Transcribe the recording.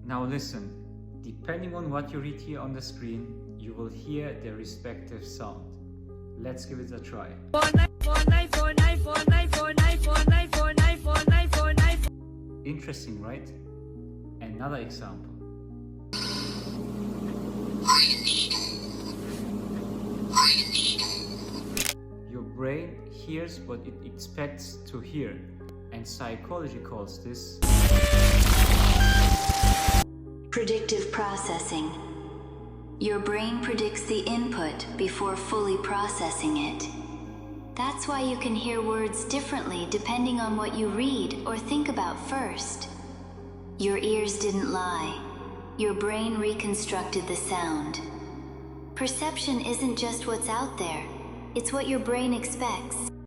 Now listen, depending on what you read here on the screen, you will hear their respective sound. Let's give it a try. Interesting, right? Another example. Your brain hears what it expects to hear, and psychology calls this predictive processing. Your brain predicts the input before fully processing it. That's why you can hear words differently depending on what you read or think about first. Your ears didn't lie. Your brain reconstructed the sound. Perception isn't just what's out there, it's what your brain expects.